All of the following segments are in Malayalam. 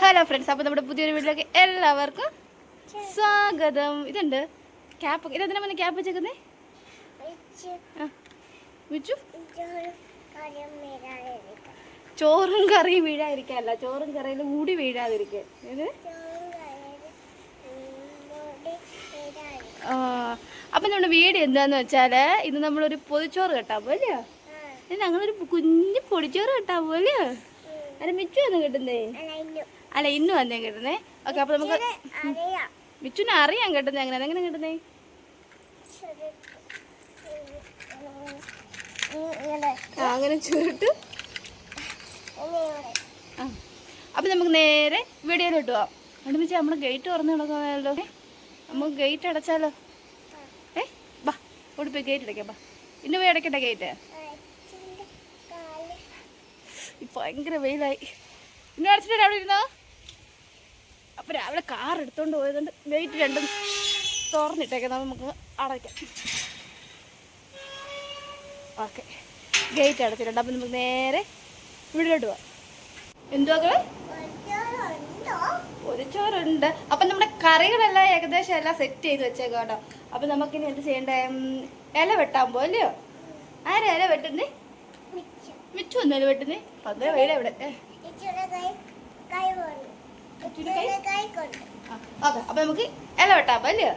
ഹലോ ഫ്രണ്ട്സ്, അപ്പോൾ നമ്മുടെ പുതിയൊരു വീട്ടിലേക്ക് എല്ലാവർക്കും സ്വാഗതം. ഇതുണ്ട് ക്യാപ്പ്. ഇതെന്തിനാ പറഞ്ഞ ക്യാപ്പ് വെച്ചേക്കുന്നേ? ചോറും കറിയും വീഴാതിരിക്കാനല്ല, ചോറും കറിയിൽ മൂടി വീഴാതിരിക്കാൻ. അപ്പം നമ്മുടെ വീട് എന്താന്ന് വെച്ചാൽ ഇത് നമ്മളൊരു പൊതിച്ചോറ് കെട്ടാൻ പോലെയോ, ഞങ്ങളൊരു കുഞ്ഞു പൊടിച്ചോറ് കെട്ടാൻ പോലെയോ. അല്ല മിച്ചു വന്ന് കിട്ടുന്നേ, അല്ല ഇന്നു വന്നേ കിട്ടുന്നേ. ഓക്കെ, അപ്പൊ നമുക്ക് മിച്ചുനെ അറിയാൻ കിട്ടുന്നേ. എങ്ങനെ കിട്ടുന്നേ? അങ്ങനെ ചുരുട്ട്. അപ്പൊ നമുക്ക് നേരെ വീഡിയോയിലോട്ട് പോവാം. അതുകൊണ്ട് മിച്ചു നമ്മള് ഗേറ്റ് തുറന്നു കിടക്കുന്നല്ലോ. നമുക്ക് ഗേറ്റ് അടച്ചാലോ? ബാ ഓടിപ്പോയി ഗേറ്റ് അടയ്ക്കാം. ബാ ഇന്ന് പോയി അടയ്ക്കട്ടെ ഗേറ്റ്. ഇപ്പൊ ഭയങ്കര വെയിലായി. ഇന്ന് അടച്ചിട്ട് അവിടെ ഇരുന്നോ? അപ്പൊ രാവിലെ കാർ എടുത്തോണ്ട് പോയതുകൊണ്ട് ഗേറ്റ് രണ്ടും തുറന്നിട്ടേക്കാം. നമുക്ക് അടയ്ക്കാം. ഓക്കെ, ഗേറ്റ് അടച്ചിട്ടുണ്ട്. അപ്പം നമുക്ക് നേരെ വീട്ടിലോട്ട് പോവാം. എന്തുവാ? പൊതിച്ചോറുണ്ട്. അപ്പം നമ്മുടെ കറികളെല്ലാം ഏകദേശം എല്ലാം സെറ്റ് ചെയ്ത് വെച്ചേക്കാം കേട്ടോ. അപ്പം നമുക്കിനി എന്ത് ചെയ്യണ്ടേ? ഇല വെട്ടാൻ പോലെയോ? ആരാ ഇല വെട്ടുന്നേ? മിച്ചു ഒന്നും ഇല വെട്ടുന്നേ? പന്തേ വെയില എവിടെ? ഓക്കെ, അപ്പം നമുക്ക് ഇല വെട്ടാൻ പോലെയോ?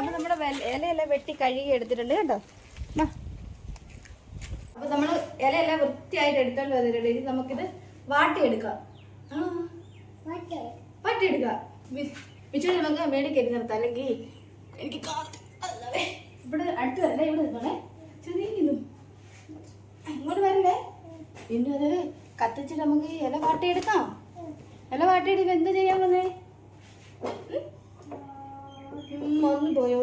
അപ്പൊ നമ്മുടെ ഇലയെല്ലാം വെട്ടി കഴുകി എടുത്തിട്ടുണ്ട് കേട്ടോ. അപ്പൊ നമ്മള് ഇലയെല്ലാം വൃത്തിയായിട്ട് എടുത്തോണ്ട് വന്നിട്ടുണ്ട്. ഇനി നമുക്കിത് വാട്ടിയെടുക്കാം. വാട്ടിയെടുക്കാം. മിച്ചു നമുക്ക് മേടി കയറ്റി നിർത്താം, അല്ലെങ്കിൽ എനിക്ക് ഇവിടെ അടുത്ത് വരല്ലേ. ഇവിടെ നിന്നോളെ, ചെറിയ ഇങ്ങോട്ട് വരല്ലേ. പിന്നെ അത് കത്തിച്ചിട്ട് നമുക്ക് ഇല വാട്ടിയെടുക്കാം. ഇല വാട്ടിയെടുക്കാൻ എന്ത് ചെയ്യാൻ വന്നേ? ഒന്ന് പോയോ?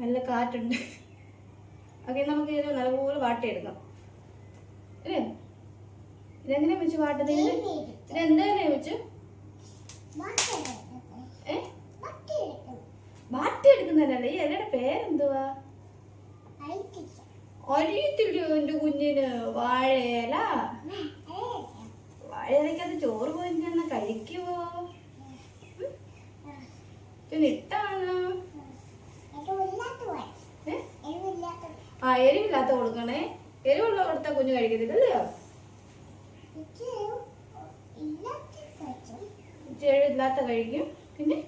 നല്ല കാറ്റുണ്ട്. ഓക്കെ, നമുക്ക് ഇത് നല്ലപോലെ വാട്ടിയെടുക്കാം. അല്ലേ? ഇതെങ്ങനെയാ വെച്ച് വാട്ടുന്നത്? ഇതെന്തായാലും വെച്ചു വാട്ടിയെടുക്കുന്നതല്ലേ. ഈ ഇലയുടെ പേരെന്തുവാ? അറിയത്തില്ലോ എന്റെ കുഞ്ഞിന്. വാഴയില. വാഴയിലക്കത് ചോറ് പോയി കഴിക്കുവോ? ഇട്ടാണോ? എരിവില്ലാത്ത കൊടുക്കണേ. എരിവുള്ള കൊടുത്താ കുഞ്ഞ് കഴിക്കത്തില്ലല്ലോ. എരിവില്ലാത്ത കഴിക്കും. പിന്നെ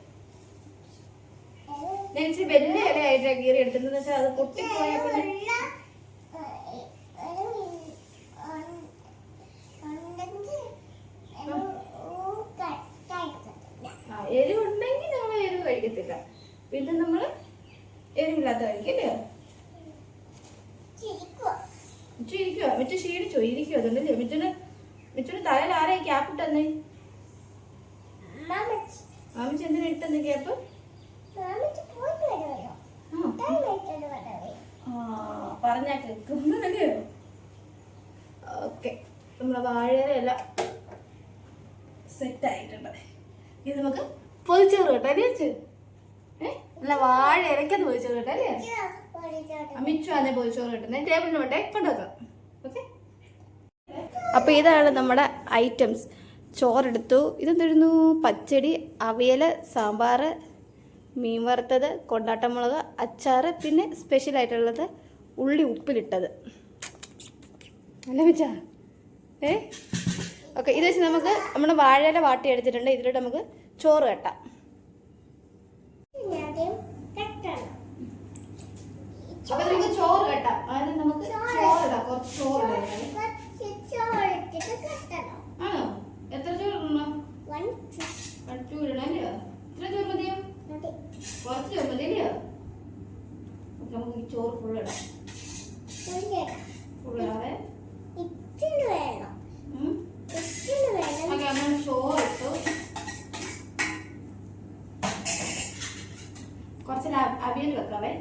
ഞാൻ വലിയ ഇലയായിട്ടാ കീറി എടുത്തിട്ടുണ്ടെന്ന് വെച്ചാൽ അത് പൊട്ടിപ്പോയാൽ പിന്നെ എരിവുണ്ടെങ്കിൽ നമ്മൾ എരിവ് കഴിക്കത്തില്ല. പിന്നെ നമ്മള് എരിവില്ലാത്ത കഴിക്കല്ലേ. മിച്ചു ഇരിക്കുവോ? മിച്ചു ക്ഷീണിച്ചോ? ഇരിക്കുവോ? അതുകൊണ്ടല്ലേ മിച്ചുന് തലയിൽ ആരായി ക്യാപ്പ് ഇട്ടെന്നേ? മാമിച്ച് എന്തിനാ ഇട്ടെന്ന് ക്യാപ്പ്? പറഞ്ഞാ കേൾക്കുന്നല്ലേ. ഓക്കെ, നമ്മളെ വാഴയില സെറ്റ് ആയിട്ടുണ്ട്. ഇത് നമുക്ക് പൊതിച്ചോറ് കേട്ടോ അല്ലേ വെച്ച് അല്ല വാഴ ഇലക്കത് പൊതിച്ചോറ് കേട്ടോ അല്ലേ മിച്ചു അതെ പൊതിച്ചോറ് കിട്ടുന്നത് ടേബിളിന് വേണ്ടേ കൊണ്ടുവെക്കാം ഓക്കെ. അപ്പോൾ ഇതാണ് നമ്മുടെ ഐറ്റംസ്. ചോറെടുത്തു, ഇതെന്തായിരുന്നു, പച്ചടി, അവിയൽ, സാമ്പാർ, മീൻ വറുത്തത്, കൊണ്ടാട്ടമുളക്, അച്ചാർ, പിന്നെ സ്പെഷ്യലായിട്ടുള്ളത് ഉള്ളി ഉപ്പിലിട്ടത്. നല്ല വെച്ചാ ഓക്കെ. ഇത് വെച്ച് നമുക്ക് നമ്മുടെ വാഴയില വാട്ടി എടുത്തിട്ടുണ്ട്. ഇതിലോട്ട് നമുക്ക് ചോറ് കെട്ടാം. അപ്പൊ നമുക്ക് ചോറ് കെട്ടാം. അതായത് നമുക്ക് ചോറിടാം, കുറച്ച് ചോറ് ആണോ? എത്ര ചോറിടണം? 2 ഇടണം അല്ലയോ? ഇത്ര ചോറ് മതിയോ? കുറച്ച് ചോറ് മതി അല്ലയോ? നമുക്ക് ഈ ചോറ് ഫുൾ ഇടാം. ഫുൾ ഇടാവേ. നമ്മൾ ചോറ് ഇട്ടു. കുറച്ച് അവിയൽ വെക്കാവേ.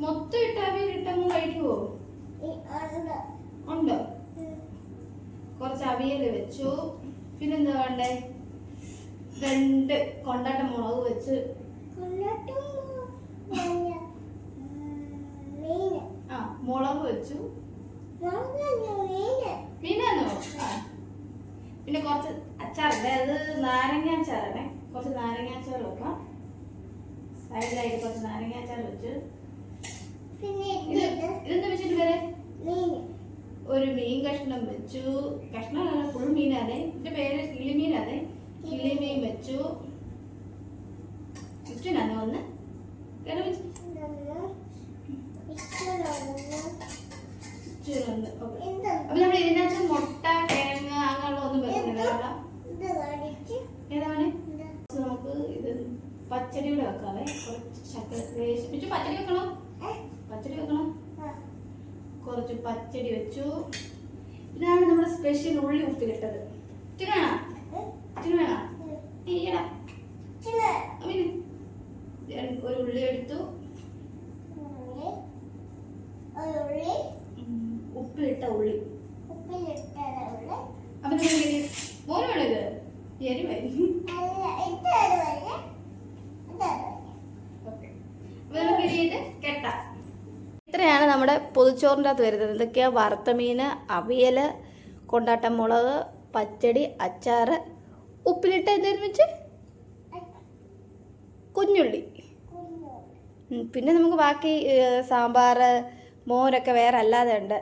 മൊത്തം ഇട്ട് അവിയൽ ഇട്ടങ്ങ് കഴിക്കുവോ? ഉണ്ടോ? കുറച്ച് അവിയൽ വെച്ചു. പിന്നെന്താ വേണ്ടേ? 2 കൊണ്ടാട്ട മുളക് വെച്ച്. ആ മുളക് വെച്ചു. മീനാണോ? പിന്നെ കുറച്ച് അച്ചാറുണ്ട്. അത് നാരങ്ങ അച്ചാറാണേ. കുറച്ച് നാരങ്ങ അച്ചാർ വെക്കാം. സൈഡിലായിട്ട് കുറച്ച് നാരങ്ങ അച്ചാർ വെച്ച്. ഇതെന്താ വെച്ചിട്ട് വരെ ഒരു മീൻ കഷ്ണം വെച്ചു. കഷ്ണമല്ല, ഫുൾ മീനാണേ. ഇതിന്റെ പേര് കിളിമീനാണേ. കിളിമീൻ വെച്ചു. ചുറ്റിനാണോ ഒന്ന് അപ്പൊ നമ്മൾ ഇതിനകത്ത് മുട്ട, കിഴങ്ങ് അങ്ങനെയുള്ള ഒന്നും വെക്കുന്നില്ല. ഏതാണ് നമുക്ക് ഇത് പച്ചടിയുടെ വെക്കാവേ. കുറച്ച് ശർക്കര പച്ചടി വെക്കണം. പച്ചടി വെക്കണം. കുറച്ച് പച്ചടി വെച്ചു. ഇതാണ് നമ്മുടെ സ്പെഷ്യൽ ഉള്ളി ഉപ്പിലിട്ടത്. ഇച്ചിരി വേണം? ഇച്ചിരി വേണം? ഒരു ഉള്ളി എടുത്തു. ഉപ്പിലിട്ട ഉള്ളി. അപ്പൊ മോന് വേണോ ഇത്? എരിവായിരിക്കും. കെട്ടാം. ഇത്രയാണ് നമ്മുടെ പൊതിച്ചോറിൻ്റെ അകത്ത് വരുന്നത്. എന്തൊക്കെയാ? വറുത്ത മീൻ, അവിയൽ, കൊണ്ടാട്ടം മുളക്, പച്ചടി, അച്ചാർ, ഉപ്പിലിട്ട എന്തായിരുന്നു വെച്ച് കുഞ്ഞുള്ളി. പിന്നെ നമുക്ക് ബാക്കി സാമ്പാർ, മോരൊക്കെ വേറെ അല്ലാതെ ഉണ്ട്.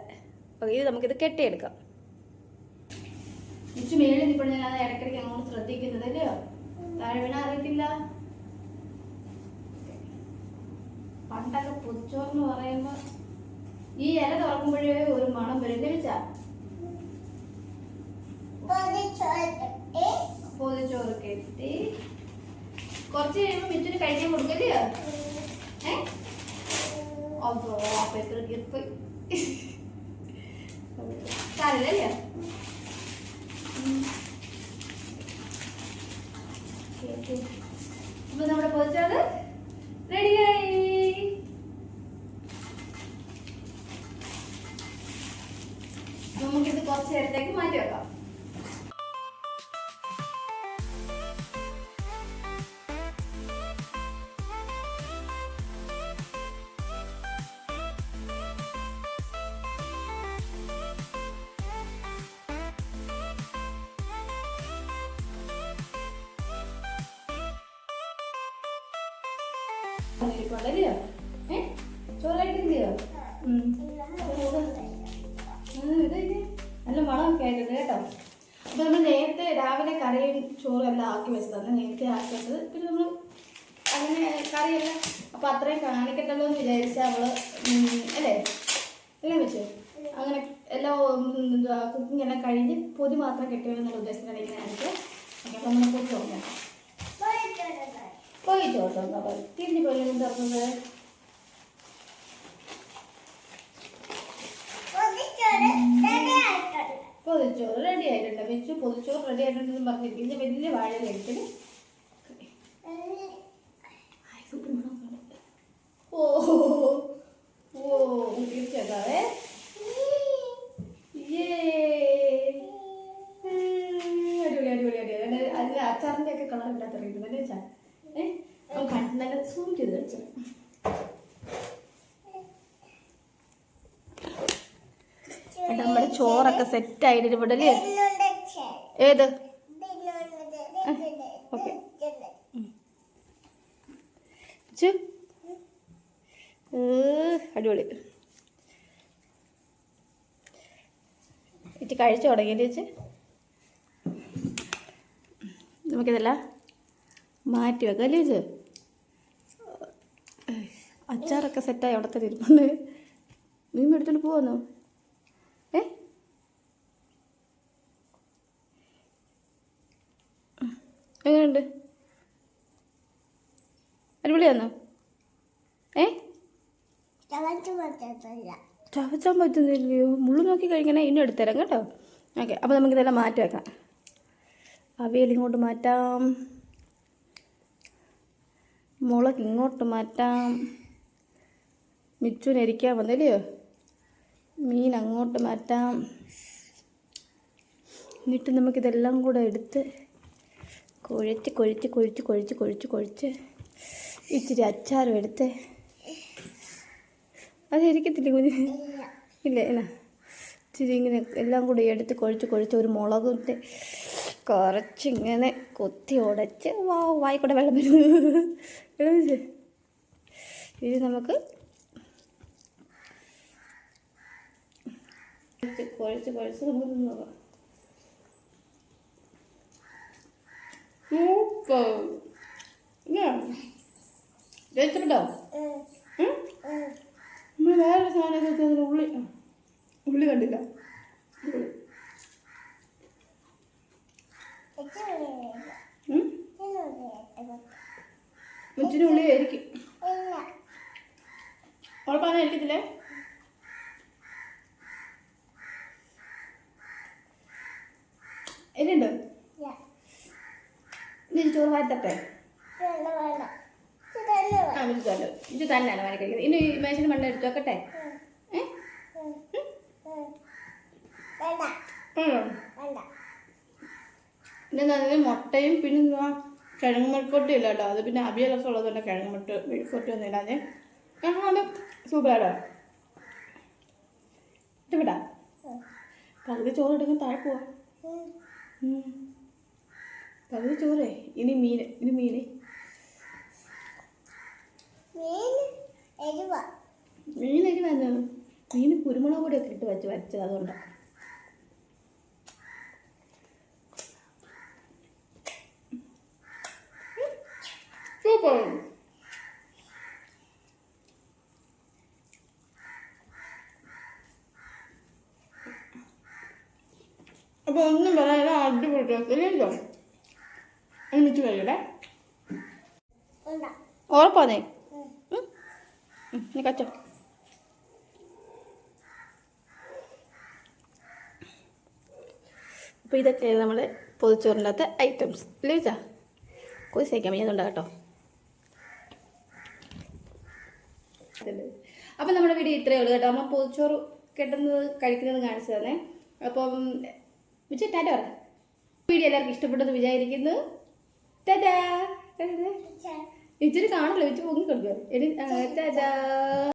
ഇത് നമുക്കിത് കെട്ടിയെടുക്കാം. ഇച്ചു മേളിൽ ഇപ്പോൾ ഞാൻ അത് ഇടയ്ക്കിടയ്ക്ക് അങ്ങോട്ട് ശ്രദ്ധിക്കുന്നത് അല്ലയോ? താഴെ വീണ അറിയത്തില്ല. പണ്ടൊക്കെ പൊതിച്ചോറെന്ന് പറയുമ്പോൾ ഈ ഇല തുറക്കുമ്പോഴേ ഒരു മണം വരും. ലഭിച്ചാ പൊതിച്ചോറ് കെട്ടി കുറച്ച് കഴിയുമ്പോൾ മിച്ചിന് കഴിക്കാൻ കൊടുക്കല്ലയോ? അപ്പൊ എത്ര കിപ്പ് സാരല്ലേ? അപ്പൊ നമ്മുടെ പൊതിച്ചോറ് റെഡിയായി. നമുക്കിത് കുറച്ച് നേരത്തേക്ക് മാറ്റി വെക്കാം. ചോറായിട്ടില്ലയോ? നല്ല മണമൊക്കെ ആയിട്ടുണ്ട് കേട്ടോ. അപ്പൊ നമ്മൾ നേരത്തെ രാവിലെ കറിയും ചോറും എല്ലാം ആക്കി വെച്ചതാണ്. നേരത്തെ ആക്കിയത്. പിന്നെ നമ്മൾ അങ്ങനെ കറിയെല്ലാം അപ്പൊ അത്രയും കാണിക്കട്ടല്ലോ എന്ന് വിചാരിച്ചാൽ അവള് അല്ലേ എല്ലാം വെച്ച് അങ്ങനെ എല്ലാം കുക്കിംഗ് എല്ലാം കഴിഞ്ഞ് പൊതി മാത്രം കെട്ടിയെന്നുള്ള ഉദ്ദേശത്തിലാണ് ഇങ്ങനെ കാണിച്ചത്. അപ്പൊ നമ്മൾ പൊതി നോക്കാം. പോയി ചോട്ടോ തിരിഞ്ഞ് പോയി തുറന്നത്. പൊതിച്ചോറ് റെഡി ആയിട്ടുണ്ട്. വെച്ച് പൊതിച്ചോറ് റെഡി ആയിട്ടുണ്ടെന്ന് പറഞ്ഞിരിക്കുന്നത് വലിയ വാഴ കഴിക്കല്. ഓ ഓ തീർച്ചയാക്കാവേ. അച്ചാറിൻ്റെ ഒക്കെ കളർ ഇല്ലാത്തറിയുന്നു അല്ലേ വെച്ചാൽ നല്ല സൂം ചെയ്ത് വെച്ചു. നമ്മുടെ ചോറൊക്കെ സെറ്റ് ആയിട്ട് ഇവിടെ അല്ലേ? ഏത്? ഓക്കെ അടിപൊളി. ഇറ്റ് കഴിച്ചു തുടങ്ങിയിട്ട് വെച്ച് നമുക്കിതെല്ലാം മാറ്റി വെക്കാം അല്ലേ ചേച്ചി? അച്ചാറൊക്കെ സെറ്റായി അവിടെ തന്നെ ഇരിപ്പുണ്ട്. മീൻ എടുത്തോണ്ട് പോവാന്നോ? എങ്ങനെയുണ്ട്? അടിപൊളിയാന്നോ? ചവച്ചാൻ പറ്റുന്നില്ലയോ? മുള്ളു നോക്കി കഴിക്കണേ. ഇനി എടുത്തരാം കേട്ടോ. ഓക്കെ, അപ്പോൾ നമുക്കിതെല്ലാം മാറ്റി വെക്കാം. അവിയൽ ഇങ്ങോട്ട് മാറ്റാം, മുളക് ഇങ്ങോട്ട് മാറ്റാം, മിച്ചുനരിക്കാൻ വന്നില്ലയോ? മീൻ അങ്ങോട്ട് മാറ്റാം. എന്നിട്ട് നമുക്കിതെല്ലാം കൂടെ എടുത്ത് കുഴച്ച് കൊഴിച്ച് കൊഴിച്ച് കൊഴിച്ച് കൊഴിച്ച് കൊഴിച്ച് ഇച്ചിരി അച്ചാറും എടുത്ത് അതിരിക്കത്തില്ല കുഞ്ഞ്? ഇല്ല എന്നാ ഇച്ചിരി ഇങ്ങനെ എല്ലാം കൂടി എടുത്ത് കൊഴിച്ച് കൊഴിച്ച് ഒരു മുളകിട്ട് കുറച്ചിങ്ങനെ കൊത്തി ഉടച്ച് വായിക്കൂടെ വെള്ളം വരുന്നു. ഇത് നമുക്ക് കുഴച്ച് കുഴച്ച് നമുക്ക് നോക്കാം. ഇഷ്ടപ്പെട്ടോ? നമ്മൾ വേറെ സാധനം ഉള്ളി കണ്ടില്ല. മുച്ചിന് ഉള്ളി ആയിരിക്കും. ഉറപ്പായിരിക്കത്തില്ലേ? എന്നുണ്ട് ഇനി ചോറ് വാറ്റട്ടെ? ഇത് തന്നെയാണ് വാരി കഴിക്കുന്നത്. ഇനി മേശന് മണ്ണ എടുത്ത് വെക്കട്ടെ? പിന്നെ അതിന് മുട്ടയും പിന്നെ കിഴങ്ങ് മെഴുക്കോട്ടും ഇല്ല കേട്ടോ. അത് പിന്നെ അവിയലൊക്കെ ഉള്ളതുകൊണ്ട് കിഴങ്ങ് മെഴുക്കോട്ടൊന്നും ഇല്ലാതെ ഞങ്ങളുടെ സൂപ്പറാടോ. ഇഷ്ടപ്പെട്ടാ? പകുതി ചോറ് എടുക്കാൻ താഴെ പോവാ. പകുതി ചോറേ. ഇനി മീന് എരിവാണ്. മീന് കുരുമുളക് പൊടിയൊക്കെ ഇട്ട് വച്ചത് അതുകൊണ്ടാണ്. സൂപ്പർ. അപ്പോൾ ഒന്നും പറയാതെ അടിപൊളി ടേസ്റ്റ്. എന്നിട്ട് കഴിയട്ടെ? ഉറപ്പാന്നേ? നീ കച്ചോ. അപ്പോൾ ഇതൊക്കെയാണ് നമ്മൾ പൊതിച്ചോറിൻ്റെ അകത്തെ ഐറ്റംസ് അല്ലേ വെച്ചാൽ? കൊതിച്ചേക്കാൻ വയ്യാതുണ്ടാ കേട്ടോ. അപ്പം നമ്മുടെ വീഡിയോ ഇത്രയേ ഉള്ളൂ കേട്ടോ. നമ്മൾ പൊതിച്ചോറ് കെട്ടുന്നത് കഴിക്കുന്നത് കാണിച്ചു തന്നെ. അപ്പം വിളിച്ച് ടാറ്റ പറ. വീഡിയോ എല്ലാവർക്കും ഇഷ്ടപ്പെട്ടെന്ന് വിചാരിക്കുന്നു. ടാറ്റാ. ഇച്ചിരി കാണില്ല, വെച്ച് പൊങ്ങി കൊടുക്കുക. ടാറ്റാ.